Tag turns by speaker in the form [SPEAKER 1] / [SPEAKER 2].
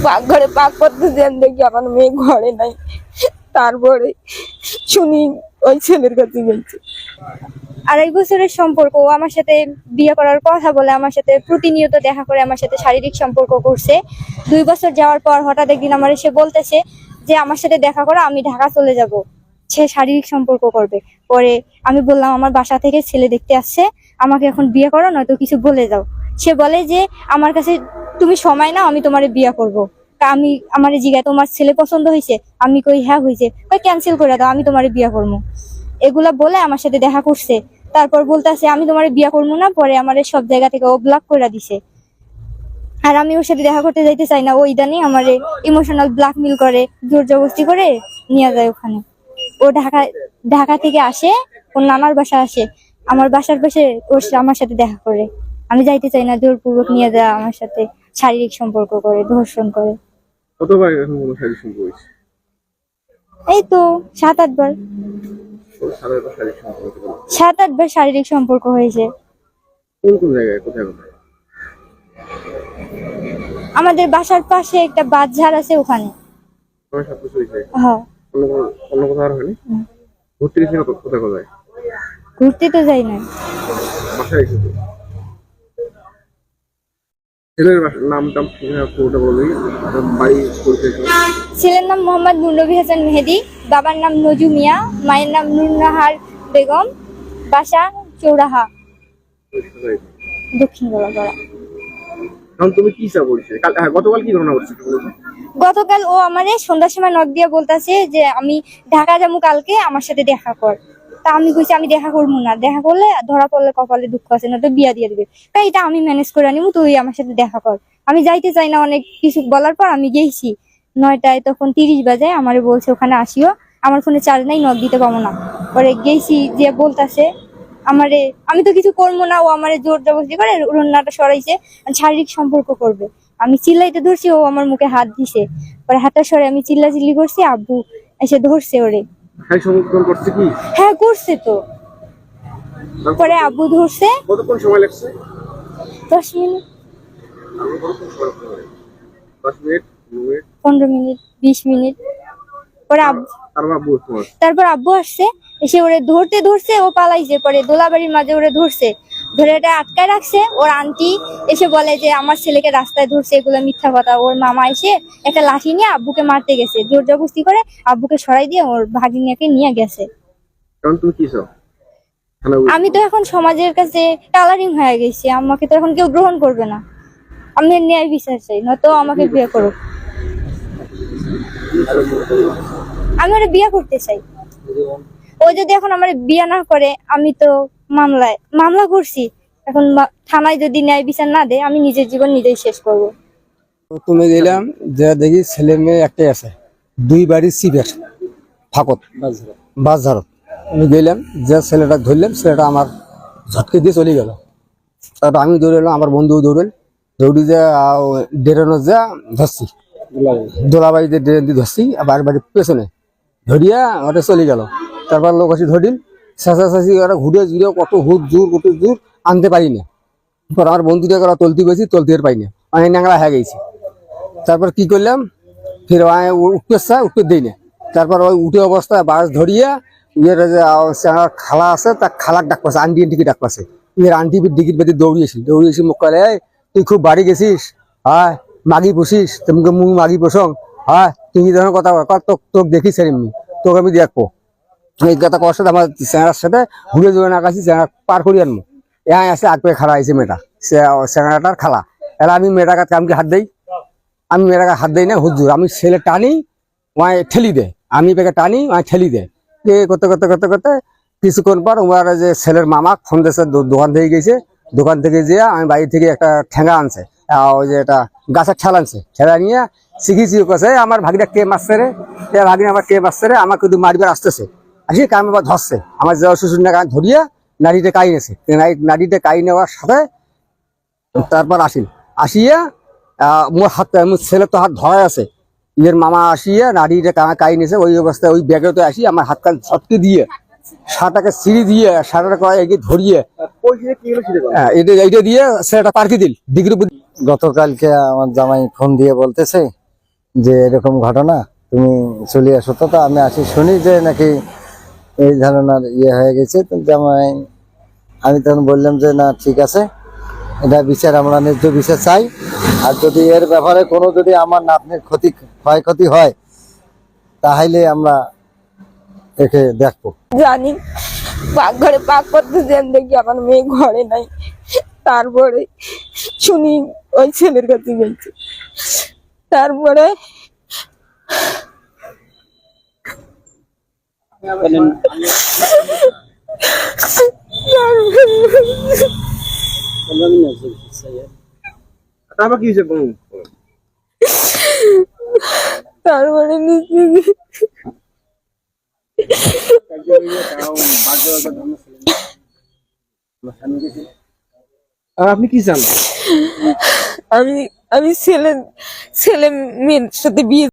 [SPEAKER 1] পাকঘরে পাক করতেছি, আমি দেখি আমার মেয়ে ঘরে নাই। তারপরে শুনি ওই ছেলের কাছে গেছে।
[SPEAKER 2] 2.5 বছরের সম্পর্ক। ও আমার সাথে বিয়ে করার কথা বলে, আমার সাথে প্রতিনিয়ত দেখা করে, আমার সাথে শারীরিক সম্পর্ক করছে। 2 বছর যাওয়ার পর হঠাৎ একদিন আমার এসে বলতেছে যে আমার সাথে দেখা করো, আমি ঢাকা চলে যাব, সে শারীরিক সম্পর্ক করবে। পরে আমি বললাম আমার বাসা থেকে ছেলে দেখতে আসছে, আমাকে এখন বিয়ে করো, নয়তো কিছু বলে যাও। সে বলে যে আমার কাছে তুমি সময় নাও, আমি তোমার বিয়ে করব। আমি আমার জিজ্ঞাসা তোমার ছেলে পছন্দ হয়েছে, আমি কই হ্যাঁ হয়েছে, কই ক্যান্সেল করে দাও, আমি তোমার বিয়ে করবো। এগুলা বলে আমার সাথে দেখা করছে। তারপর বলতেছে আমি তোমার বিয়ে করবো না। পরে আমার সব জায়গা থেকে ও ব্লক করে দিছে। আর আমি ওর সাথে দেখা করতে যাইতে চাই না। ও ইদানিং আমার ইমোশনাল ব্ল্যাকমেল করে, জোর জবরদস্তি করে নিয়ে যায় ওখানে। ও ঢাকা থেকে আসে, ওর নানার বাসা আসে, আমার বাসার পাশে ওর আমার সাথে দেখা করে। আমি যাইতে চাই না, জোরপূর্বক নিয়ে যায় আমার সাথে শারীরিক সম্পর্ক করে, ধর্ষণ করে।
[SPEAKER 3] কতবার এখন কোনো শারীরিক সম্পর্ক হয়েছে?
[SPEAKER 2] এই তো 7-8 বার। সাত আটবার শারীরিক সম্পর্ক হয়েছে।
[SPEAKER 3] কোন কোন জায়গায়, কোথায় কোথায়?
[SPEAKER 2] আমাদের বাসার পাশে একটা বাঁধঝাড় আছে, ওখানে। হ্যাঁ।
[SPEAKER 3] অন্য কোথাও আর হয়নি? ঘুরতে গেছি কোথায় কোথায়?
[SPEAKER 2] ঘুরতে তো যাই না।
[SPEAKER 3] বাসায় এসেছি। ছেলের নামটা পুরোটা বলে বাড়ি পরিচয়।
[SPEAKER 2] ছেলের নাম মোহাম্মদ নুরনবী হাসান মেহেদি, বাবার নাম নজু মিয়া, মায়ের নাম নুরনাহার বেগম, বাসা চৌরাহা, দক্ষিণ গলাগড়া।
[SPEAKER 3] এখন তুমি কি চা বলছো? গতকাল কি ঘটনা ঘটছে?
[SPEAKER 2] গতকাল ও আমারে সন্ধ্যার সময় নক দিয়ে বলতেছে যে আমি ঢাকা যাবো কালকে, আমার সাথে দেখা কর। তা আমি কইছি আমি দেখা করবো না, দেখা করলে ধরা পড়লে কপালে দুঃখ আছে, না তো বিয়া দিয়ে দিবে। তাই এটা আমি ম্যানেজ করে আনিমু, তুই আমার সাথে দেখা কর। আমি যাইতে চাই না। অনেক কিছু বলার পর আমি গেছি 9টায়, তখন 30 বাজে। আমারে বলছে ওখানে আসিও, আমার ফোনে চার্জ নাই, নক দিতে পারবো না। পরে গেছি, যে বলতেছে আমারে আমি তো কিছু করবো না, ও আমারে জোর জবরদস্তি করে রান্নাটা সরাইছে, শারীরিক সম্পর্ক করবে। আমি চিল্লাইতে ধরছি, ও আমার মুখে হাত দিছে। পরে হাতটা সরে আমি চিল্লাচিল্লি করছি, আব্বু এসে ধরছে ওরে। হ্যাঁ করছে তো। পরে আব্বু ধরছে।
[SPEAKER 3] কতক্ষণ সময় লাগছে?
[SPEAKER 2] 10 মিনিট,
[SPEAKER 3] 10 মিনিট,
[SPEAKER 2] 15 মিনিট, 20 মিনিট। পরে তারপর আব্বু আসছে, এসে ওরে ধরছে, ও পালাইছে। পরে দোলাবাড়ির মাঝে ওরে ধরছে, ধরে এটা আটকায় রাখছে। ওর আন্টি এসে বলে যে আমার ছেলেকে রাস্তায় ধরছে, এগুলো মিথ্যা কথা। ওর মামা এসে একটা লাঠি নিয়ে আব্বুকে মারতে গেছে, জোর জবরদস্তি করে আব্বুকে সরাই দিয়ে ওর ভাগিনাকে নিয়ে গেছে। আমি তো এখন সমাজের কাছে কালারিং হয়ে গেছি, আমাকে তো এখন কেউ গ্রহণ করবে না। আমি ন্যায় বিচার চাই, নয়তো আমাকে বিয়ে করুক। আমি ওরা বিয়ে করতে চাই। ও যদি এখন আমার বিয়ে না করে, আমি তো মামলা করছি, এখন থানায় যদি ন্যায় বিচার না দেয়, আমি নিজের জীবন নিজেই শেষ করব।
[SPEAKER 4] তুমি দিলাম যে দেখি ছেলে মেয়ে একটাই আছে, 2 বাড়ির সিপের ফাঁকত বাসঝাড়ত। আমি গেলাম, যে ছেলেটা ধরলাম, ছেলেটা আমার ঝটকে দিয়ে চলে গেল। তারপর আমি দৌড়ে এলাম, আমার বন্ধু দৌড়ি যে ডেরানো যা ধরছি, দোলাবাড়িতে ডেরেন দিয়ে ধরছি, বাড়ির বাড়ির পেছনে ধরিয়া ওটা চলে গেল। তারপর লোক আসি ধরিল, চেঁচাচেঁচি ওরা ঘুরে কত কত জোর আনতে পারি না। আমার বন্ধুটা ওরা তলতে গেছি, তলতে পাই না, অনেক ন্যাংরা হয়ে গেছি। তারপর কি করলাম, ফের উঠতে দিই না। তারপর ওই উঠে অবস্থায় বাস ধরিয়া ইয়ের যে খালা আছে, তার খালার ডাক পাচ্ছে, আন্টিকে ডাক পাচ্ছে। ইয়ের আন্টি ডিকির বেঁধে দৌড়িয়েছি মুখ করে, তুই খুব বাড়ি গেছিস, হ্যাঁ মাগি বসিস, তোমাকে মুখ মাগি বসং, হ্যাঁ তুই কি ধরনের কথা তোকে দেখিস এমনি, তোকে আমি দেখবো। এই কথা কষ্ট আমার চেঁড়ার সাথে ঘুরে জোরে না কাছি, চেঁড়া পার করি আনবো। এ আসে আগ পেয়ে খাড়া হয়েছে মেয়েটা, চেঁড়াটার খালা। এলা আমি মেয়েটাকে কামকে হাত দেই, আমি মেয়েটাকে হাত দেই না, হুজুর আমি ছেলে টানি, ওয়াই ঠেলি দে, আমি পেকে টানি, ওয়াই ঠেলি দে। করতে করতে করতে করতে কিছুক্ষণ পর ওর যে ছেলের মামা ফোন দিয়েছে, দোকান থেকে গেছে। দোকান থেকে যেয়ে আমি বাড়ি থেকে একটা ঠেঙ্গা আনছে, ওই যে একটা গাছের ঠেলা আনছে, ঠেলা নিয়ে শিখিছি। কাছে আমার ভাগিনা কে মারছে রে, ভাগিনা আমার কে মারছে রে, আমাকে কিন্তু মারিবার আসতেছে। আসি কাম আবার ধরছে, আমার যে শ্বশুর না ধরিয়া নাড়িতে কাই নেছে। নাড়িতে কাই নেওয়ার সাথে তারপর আসিয়া মোর হাত, ছেলে তো হাত ধরাই আছে, ইয়ের মামা আসিয়া নাড়িটা কাই নিয়েছে। ওই অবস্থায় ওই ব্যাগে তো আসি, আমার হাত কান ছটকে দিয়ে সাটাকে সিঁড়ি দিয়ে সাটাটা ধরিয়ে এইটা দিয়ে ছেলেটা পার্কে দিল ডিগ্রি।
[SPEAKER 5] গতকালকে আমার জামাই ফোন দিয়ে বলতেছে যে এরকম ঘটনা, তুমি চলে আসো। তো আমি আসি, শুনি যে নাকি এই ধরনের হয়ে গেছে। তো আমি তখন বললাম যে না, ঠিক আছে, এটা বিচার, আমরা ন্যায্য বিচার চাই। আর যদি এর ব্যাপারে কোনো যদি আমার নাতনির ক্ষয়ক্ষতি হয়, তাহলে আমরা একে দেখবো।
[SPEAKER 1] জানি পাকঘরে পাক করতে যেন দেখি আমার মেয়ে ঘরে নাই। তারপরে শুনি ওই ছেলের কাছে গেছে। তারপরে
[SPEAKER 3] তারপর কি হয়েছে বলুন?
[SPEAKER 1] তারপরে
[SPEAKER 3] আর আপনি কি চান?
[SPEAKER 1] আমি ছেলে মেয়ের সাথে বিয়ে